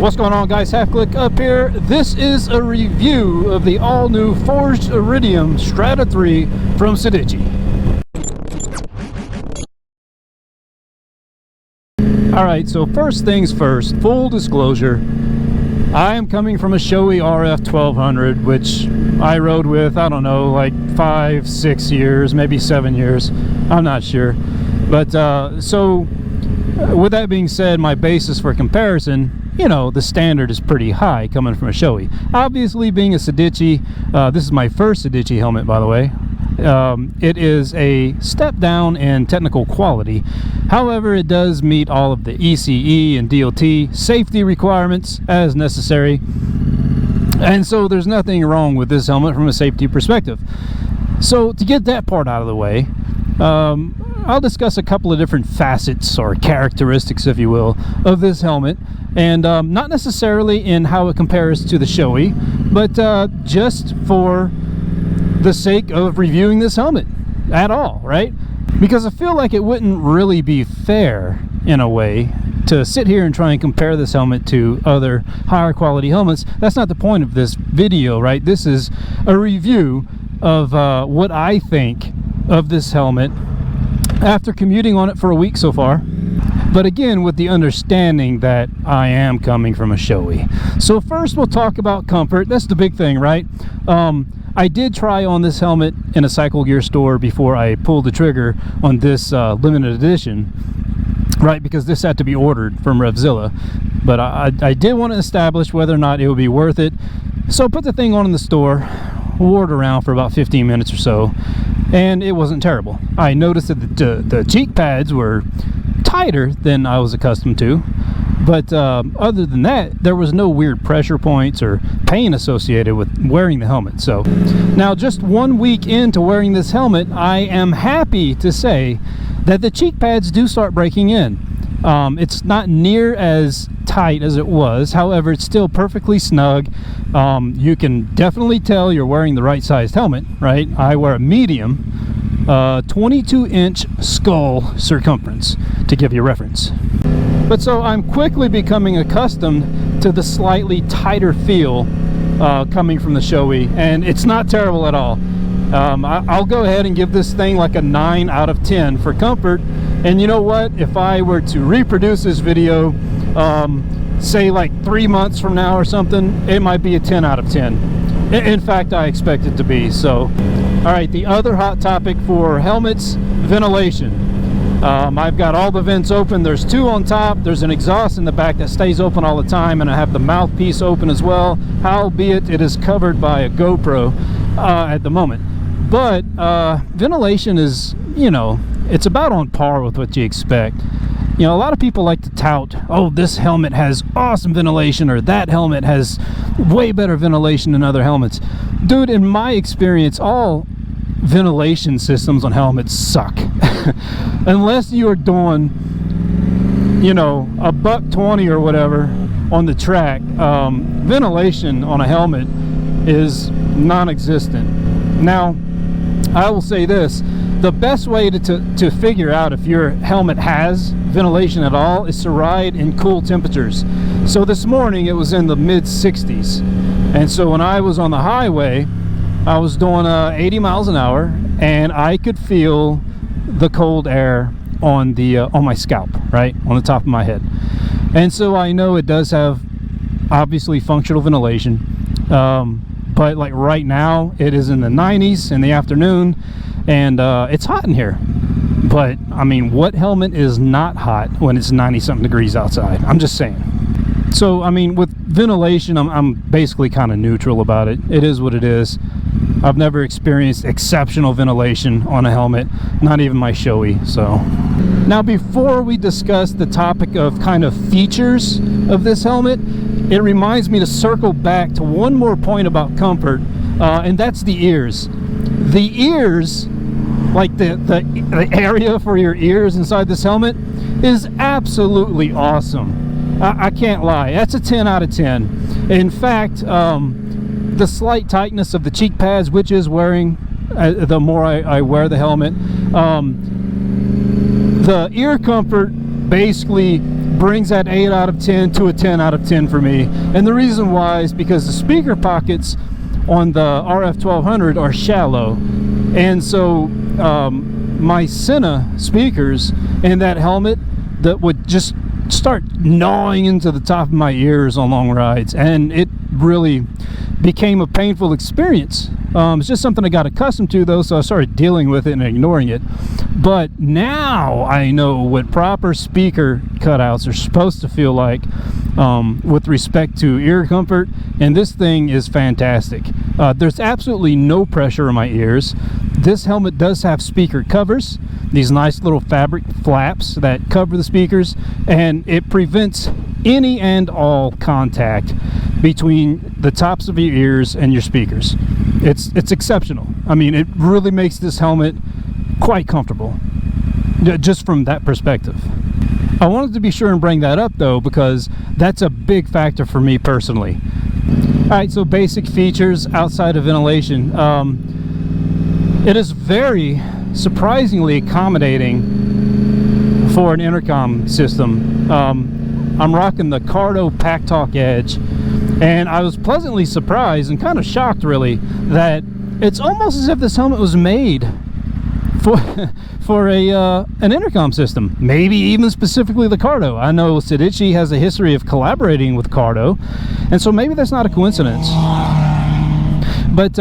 What's going on, guys? Half Click up here. This is a review of the all-new Forged Iridium Strada 3 from Sedici. Alright, so first things first, full disclosure, I am coming from a Shoei RF 1200, which I rode with, I don't know, like 5-6 years, maybe 7 years, I'm not sure. But so with that being said, my basis for comparison, you know, the standard is pretty high coming from a Shoei. Obviously, being a Sedici, this is my first Sedici helmet, by the way. It is a step down in technical quality. However, it does meet all of the ECE and DOT safety requirements as necessary. And so there's nothing wrong with this helmet from a safety perspective. So to get that part out of the way, I'll discuss a couple of different facets or characteristics, if you will, of this helmet, and not necessarily in how it compares to the Shoei, but just for the sake of reviewing this helmet at all, right? Because I feel like it wouldn't really be fair in a way to sit here and try and compare this helmet to other higher quality helmets. That's not the point of this video, right? This is a review of what I think of this helmet after commuting on it for a week so far, but again with the understanding that I am coming from a Shoei. So first we'll talk about comfort. That's the big thing, right? I did try on this helmet in a cycle gear store before I pulled the trigger on this limited edition, right, because this had to be ordered from Revzilla. But I did want to establish whether or not it would be worth it, so put the thing on in the store, wore it around for about 15 minutes or so, and it wasn't terrible. I noticed that the cheek pads were tighter than I was accustomed to, but other than that, there was no weird pressure points or pain associated with wearing the helmet. So now, just 1 week into wearing this helmet, I am happy to say that the cheek pads do start breaking in. It's not near as tight as it was, however it's still perfectly snug. You can definitely tell you're wearing the right sized helmet, right? I wear a medium 22-inch skull circumference, to give you a reference. But so I'm quickly becoming accustomed to the slightly tighter feel coming from the Shoei, and it's not terrible at all. I'll go ahead and give this thing like a 9 out of 10 for comfort. And you know what, if I were to reproduce this video say like 3 months from now or something, it might be a 10 out of 10. In fact, I expect it to be. So alright, the other hot topic for helmets: ventilation. I've got all the vents open. There's 2 on top, there's an exhaust in the back that stays open all the time, and I have the mouthpiece open as well, albeit it is covered by a GoPro at the moment. But ventilation is, you know, it's about on par with what you expect. You know, a lot of people like to tout, oh, this helmet has awesome ventilation, or that helmet has way better ventilation than other helmets. Dude, in my experience, all ventilation systems on helmets suck. Unless you are doing, you know, a $120 or whatever on the track, ventilation on a helmet is non-existent. Now, I will say this: the best way to figure out if your helmet has ventilation at all is to ride in cool temperatures. So this morning it was in the mid 60s, and so when I was on the highway, I was doing 80 miles an hour, and I could feel the cold air on the on my scalp, right on the top of my head. And so I know it does have obviously functional ventilation, but like right now it is in the 90s in the afternoon, and it's hot in here. But I mean, what helmet is not hot when it's 90 something degrees outside? I'm just saying. So I mean, with ventilation, I'm basically kind of neutral about it. It is what it is. I've never experienced exceptional ventilation on a helmet, not even my Shoei. So now, before we discuss the topic of kind of features of this helmet, it reminds me to circle back to one more point about comfort, and that's the ears. The ears, like the area for your ears inside this helmet, is absolutely awesome. I can't lie, that's a 10 out of 10. In fact, the slight tightness of the cheek pads, which is wearing, the more I wear the helmet, the ear comfort basically brings that 8 out of 10 to a 10 out of 10 for me. And the reason why is because the speaker pockets on the RF 1200 are shallow, and so my Sena speakers in that helmet that would just start gnawing into the top of my ears on long rides, and it really became a painful experience. It's just something I got accustomed to though, so I started dealing with it and ignoring it. But now I know what proper speaker cutouts are supposed to feel like with respect to ear comfort, and this thing is fantastic. There's absolutely no pressure in my ears. This helmet does have speaker covers, these nice little fabric flaps that cover the speakers, and it prevents any and all contact between the tops of your ears and your speakers. It's exceptional. I mean, it really makes this helmet quite comfortable, just from that perspective. I wanted to be sure and bring that up though, because that's a big factor for me personally. Alright, so basic features outside of ventilation. It is very surprisingly accommodating for an intercom system. I'm rocking the Cardo PackTalk Edge, and I was pleasantly surprised and kind of shocked really that it's almost as if this helmet was made for an intercom system, maybe even specifically the Cardo. I know Sedici has a history of collaborating with Cardo, and so maybe that's not a coincidence. But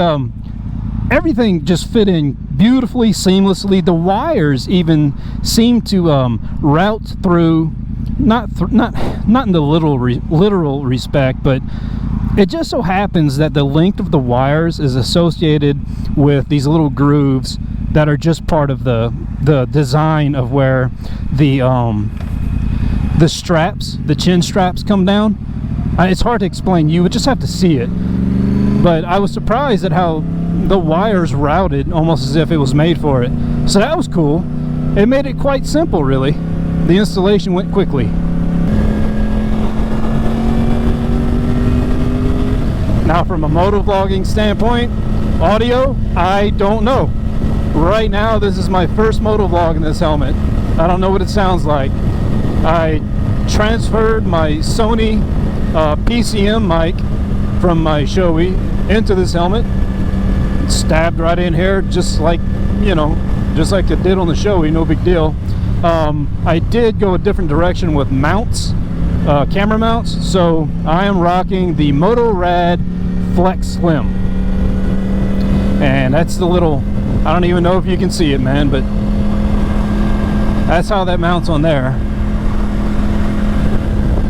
everything just fit in beautifully, seamlessly. The wires even seem to route through, not in the literal respect, but it just so happens that the length of the wires is associated with these little grooves that are just part of the design of where the straps, the chin straps, come down. It's hard to explain. You would just have to see it. But I was surprised at how the wires routed almost as if it was made for it. So that was cool. It made it quite simple, really. The installation went quickly. Now, from a motovlogging standpoint, audio, I don't know. Right now, this is my first motovlog in this helmet. I don't know what it sounds like. I transferred my Sony PCM mic from my Shoei into this helmet. Stabbed right in here, just like, you know, just like it did on the Shoei, no big deal. I did go a different direction with mounts, camera mounts, so I am rocking the MotoRad Flex Slim. And that's the little, I don't even know if you can see it, man, but that's how that mounts on there.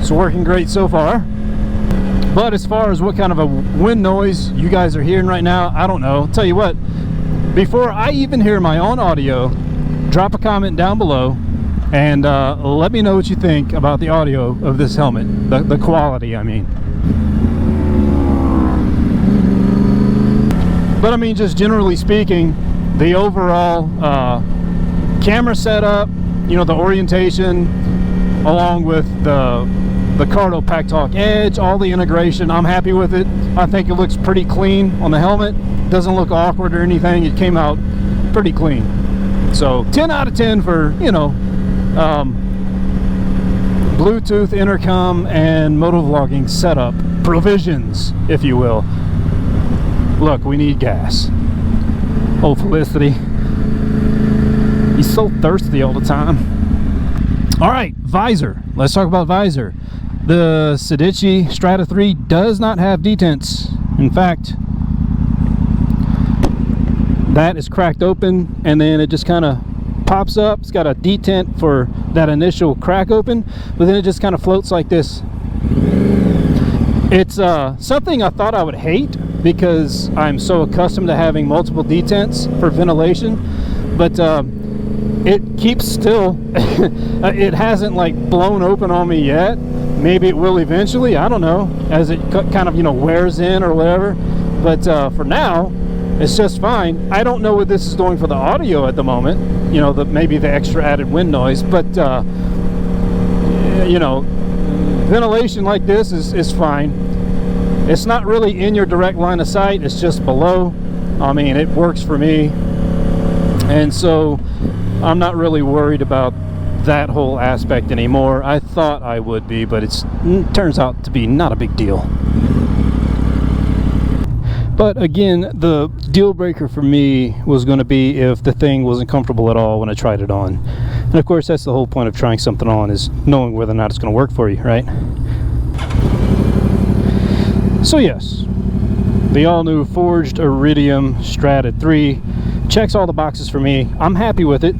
It's working great so far. But as far as what kind of a wind noise you guys are hearing right now, I don't know. I'll tell you what, before I even hear my own audio, drop a comment down below and let me know what you think about the audio of this helmet, the quality, I mean. But I mean, just generally speaking, the overall camera setup, you know, the orientation, along with the Cardo PackTalk Edge, all the integration, I'm happy with it. I think it looks pretty clean on the helmet. Doesn't look awkward or anything. It came out pretty clean. So 10 out of 10 for, you know, Bluetooth, intercom, and motovlogging setup provisions, if you will. Look, we need gas. Oh, Felicity. He's so thirsty all the time. All right, Visor. Let's talk about Visor. The Sedici Strada 3 does not have detents. In fact, that is cracked open and then it just kind of pops up. It's got a detent for that initial crack open, but then it just kind of floats like this. It's something I thought I would hate because I'm so accustomed to having multiple detents for ventilation, but it keeps still. It hasn't like blown open on me yet. Maybe it will eventually, I don't know, as it kind of, you know, wears in or whatever. But for now, it's just fine. I don't know what this is doing for the audio at the moment, you know, maybe the extra added wind noise, but you know, ventilation like this is fine. It's not really in your direct line of sight, it's just below. I mean, it works for me, and so I'm not really worried about that whole aspect anymore. I thought I would be, but it turns out to be not a big deal. But again, the deal breaker for me was going to be if the thing wasn't comfortable at all when I tried it on. And of course, that's the whole point of trying something on, is knowing whether or not it's going to work for you, right? So yes, the all-new Forged Iridium Strada 3 checks all the boxes for me. I'm happy with it.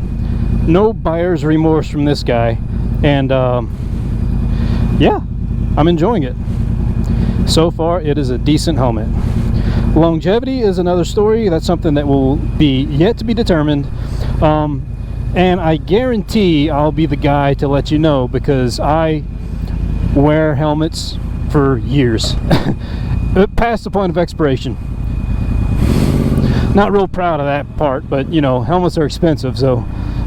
No buyer's remorse from this guy. And yeah, I'm enjoying it. So far, it is a decent helmet. Longevity is another story. That's something that will be yet to be determined. And I guarantee I'll be the guy to let you know, because I wear helmets for years. Past the point of expiration. Not real proud of that part, but you know, helmets are expensive, so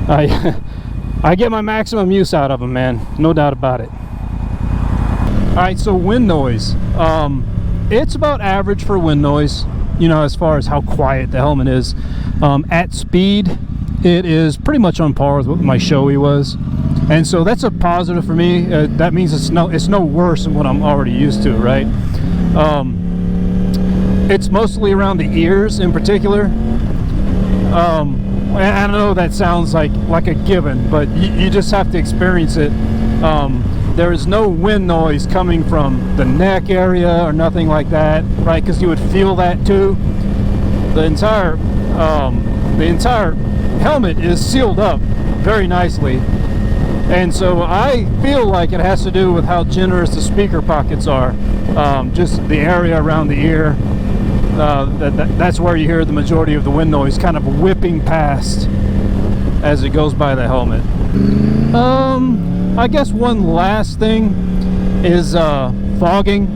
I get my maximum use out of them, man. No doubt about it. Alright, so wind noise. It's about average for wind noise, you know, as far as how quiet the helmet is. At speed, it is pretty much on par with what my Shoei was, and so that's a positive for me. That means it's no worse than what I'm already used to, right? It's mostly around the ears in particular. I know that sounds like a given, but you just have to experience it. There is no wind noise coming from the neck area or nothing like that, right? Because you would feel that too. The entire helmet is sealed up very nicely, and so I feel like it has to do with how generous the speaker pockets are. Just the area around the ear. That's where you hear the majority of the wind noise kind of whipping past as it goes by the helmet. I guess one last thing is fogging.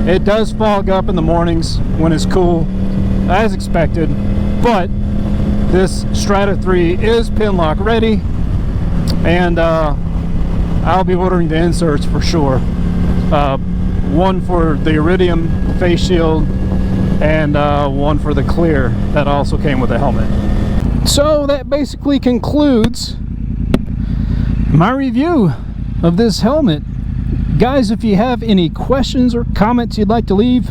It does fog up in the mornings when it's cool, as expected, but this Strada 3 is pin lock ready, and I'll be ordering the inserts for sure. One for the Iridium face shield, and one for the clear that also came with the helmet. So that basically concludes my review of this helmet. Guys, if you have any questions or comments you'd like to leave,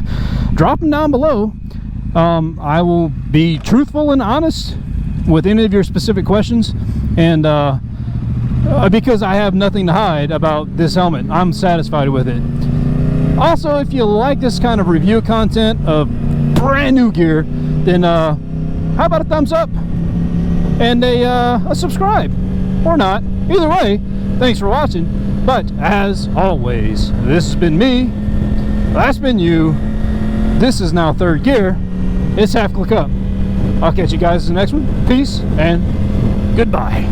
drop them down below. I will be truthful and honest with any of your specific questions, and because I have nothing to hide about this helmet, I'm satisfied with it. Also, if you like this kind of review content of brand new gear, then how about a thumbs up and a subscribe, or not. Either way, thanks for watching. But as always, this has been me, that's been you. This is now Third Gear. It's Half Click Up. I'll catch you guys in the next one. Peace and goodbye.